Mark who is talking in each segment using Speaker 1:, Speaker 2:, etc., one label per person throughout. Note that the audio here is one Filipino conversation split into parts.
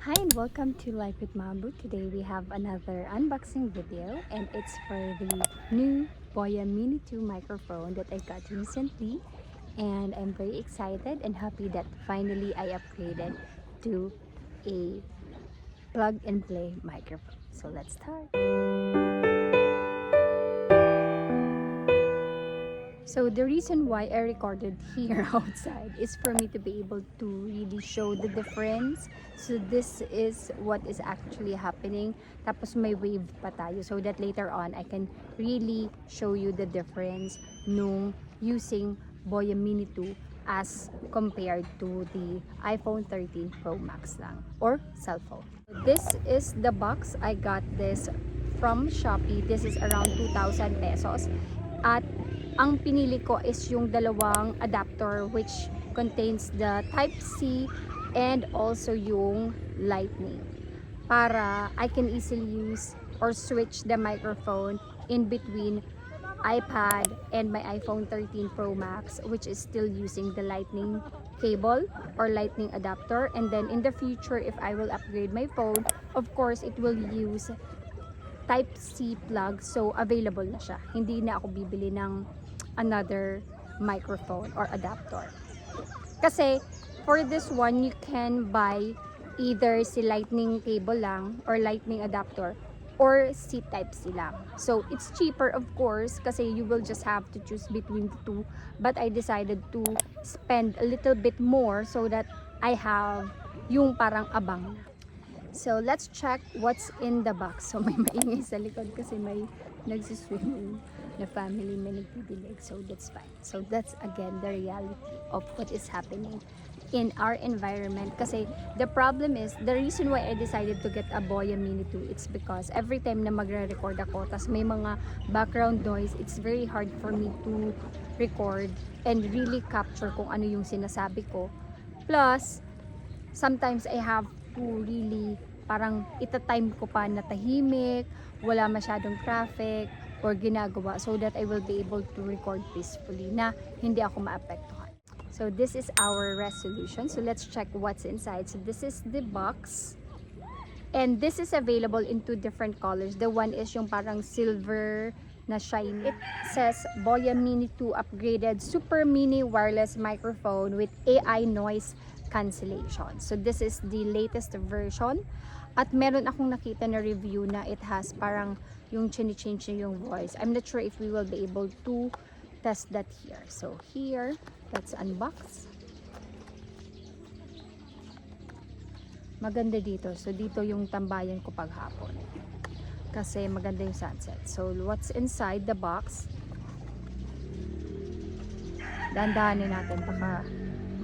Speaker 1: Hi and welcome to Life with Mambu. Today we have another unboxing video and it's for the new Boya Mini 2 microphone that I got recently, and I'm very excited and happy that finally I upgraded to a plug and play microphone. So let's start. So the reason why I recorded here outside is for me to be able to really show the difference. So this is what is actually happening. Tapos may wave pa tayo so that later on I can really show you the difference nung using Boya Mini 2 as compared to the iPhone 13 Pro Max lang or cell phone. This is the box. I got this from Shopee. This is around 2,000 pesos. At ang pinili ko is yung dalawang adapter which contains the Type-C and also yung Lightning, para I can easily use or switch the microphone in between iPad and my iPhone 13 Pro Max, which is still using the Lightning cable or Lightning adapter. And then in the future, if I will upgrade my phone, of course it will use Type-C plug, so available na siya. Hindi na ako bibili ng another microphone or adapter. Kasi for this one, you can buy either si Lightning cable lang or Lightning adapter or si Type-C lang. So it's cheaper of course kasi you will just have to choose between the two. But I decided to spend a little bit more so that I have yung parang abang na. So let's check what's in the box. So may maingay sa likod kasi may nagsiswimming na family, may nagbibilig. So that's fine. So that's again the reality of what is happening in our environment. Kasi the problem is, the reason why I decided to get a Boya Mini 2, it's because every time na magre-record ako, tas may mga background noise, it's very hard for me to record and really capture kung ano yung sinasabi ko. Plus, sometimes I have to really parang ita-time ko pa na tahimik, wala masyadong traffic or ginagawa, so that I will be able to record peacefully na hindi ako maapektuhan. So this is our resolution. So let's check what's inside. So this is the box. And this is available in two different colors. The one is yung parang silver na shiny. It says Boya Mini 2 upgraded super mini wireless microphone with AI noise cancellation. So this is the latest version. At meron akong nakita na review na it has parang yung chini-change na yung voice. I'm not sure if we will be able to test that here. So here, let's unbox. Maganda dito. So dito yung tambayan ko paghapon. Kasi maganda yung sunset. So what's inside the box? Dahan-dahanin natin baka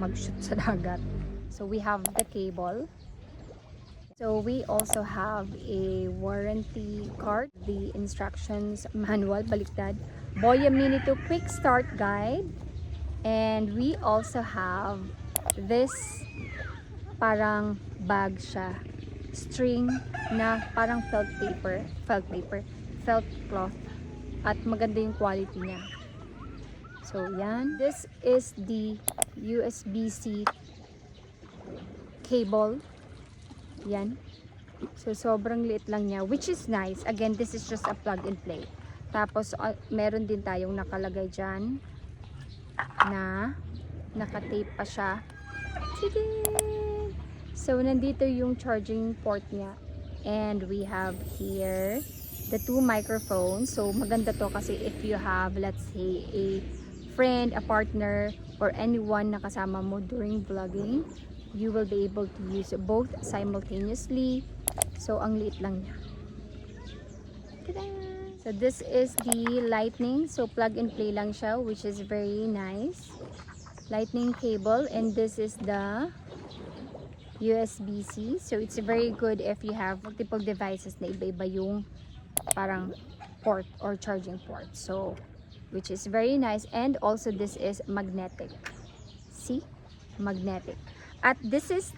Speaker 1: mag-shoot sa dagat. So we have the cable. So we also have a warranty card, the instructions manual, baliktad, Boya Mini 2 quick start guide, and we also have this parang bag siya, string na parang felt cloth, at maganda yung quality niya. So yan, this is the USB-C cable. Yan. So sobrang liit lang niya, which is nice. Again, this is just a plug and play. Tapos meron din tayong nakalagay dyan na nakatape pa siya. Sige! So nandito yung charging port niya. And we have here the two microphones. So maganda to kasi if you have, let's say, a friend, a partner, or anyone na kasama mo during vlogging, you will be able to use both simultaneously. So ang liit lang niya. Tada! So this is the Lightning. So plug and play lang siya, which is very nice. Lightning cable, and this is the USB-C. So it's very good if you have multiple devices na iba-iba yung parang port or charging port. So which is very nice, and also this is magnetic. See? Magnetic. At this is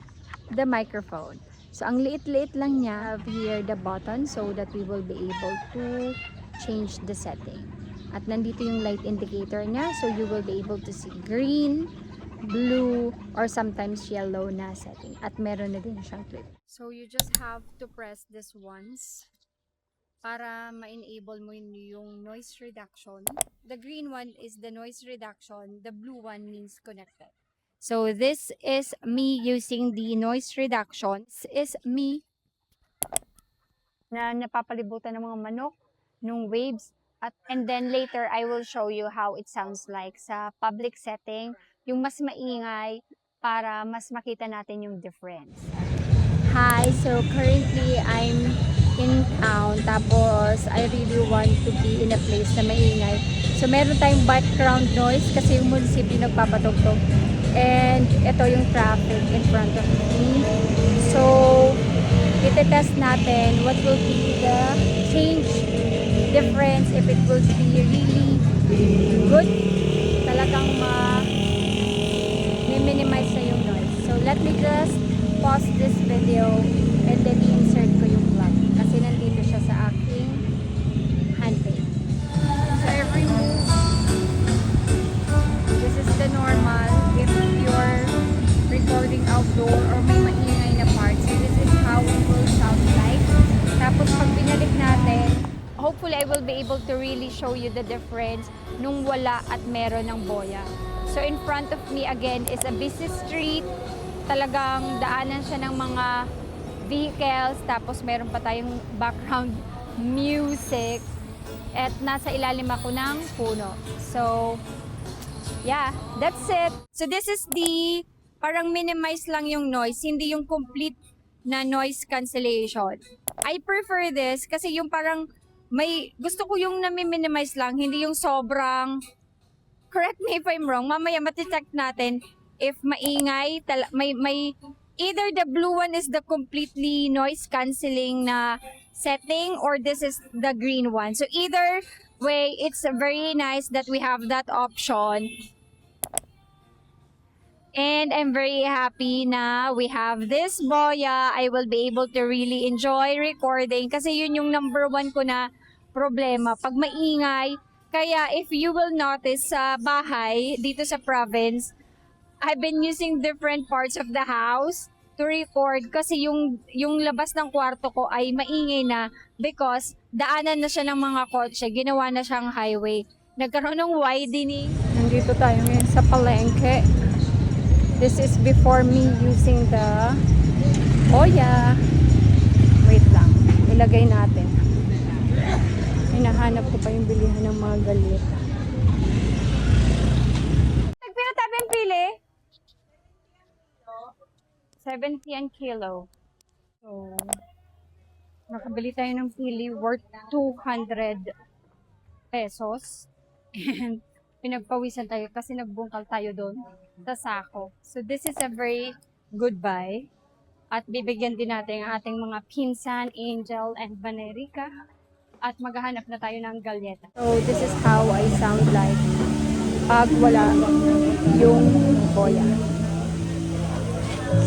Speaker 1: the microphone. So ang liit-liit lang niya. Have here the button so that we will be able to change the setting. At nandito yung light indicator niya, so you will be able to see green, blue or sometimes yellow na setting. At meron na din siyang clip. So you just have to press this once para ma-enable mo yung noise reduction. The green one is the noise reduction. The blue one means connected. So this is me using the noise reduction. This is me na napapalibutan ng mga manok, ng waves. And then later, I will show you how it sounds like sa public setting, yung mas maingay para mas makita natin yung difference. Hi, so currently I'm in town, tapos I really want to be in a place na maingay. So meron tayong background noise kasi yung munisipyo nagpapatugtog. And ito yung traffic in front of me. So, itetest natin what will be the change difference if it will be really good. Talagang minimize na yung noise. So, let me just pause this video and then i-insert ko yung vlog kasi nandito siya sa aking handpage. So every move, this is the normal if you're recording outdoor or may maingay na part. So this is how it will sound like. Tapos pag binalik natin, hopefully I will be able to really show you the difference nung wala at meron ng boya. So in front of me again is a busy street. Talagang daanan siya ng mga vehicles, tapos meron pa tayong background music at nasa ilalim ako ng puno. So, yeah, that's it. So this is the parang minimize lang yung noise, hindi yung complete na noise cancellation. I prefer this kasi yung parang gusto ko yung nami-minimize lang, hindi yung sobrang, correct me if I'm wrong, mamaya mati-check natin if maingay, may either the blue one is the completely noise cancelling na setting or this is the green one. So either way, it's very nice that we have that option. And I'm very happy na we have this boya. I will be able to really enjoy recording kasi yun yung number one ko na problema. Pag maingay, kaya if you will notice sa bahay, dito sa province, I've been using different parts of the house to record kasi yung labas ng kwarto ko ay maingay na because daanan na siya ng mga kotse, ginawa na siyang highway. Nagkaroon ng widening. Nandito tayo ngayon sa palengke. This is before me using the boya. Wait lang, ilagay natin. Hinahanap ko pa yung bilihan ng mga galeta. Nagpinatabi ang pili? 70 ang kilo. So, nakabili tayo ng pili worth 200 pesos. And pinagpawisan tayo kasi nagbungkal tayo doon sa sako. So, this is a very good buy. At bibigyan din natin ang ating mga pinsan, Angel and Vanerica. At maghahanap na tayo ng galyeta. So, this is how I sound like pag wala yung boya.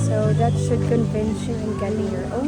Speaker 1: So that should convince you in Galir. Oh,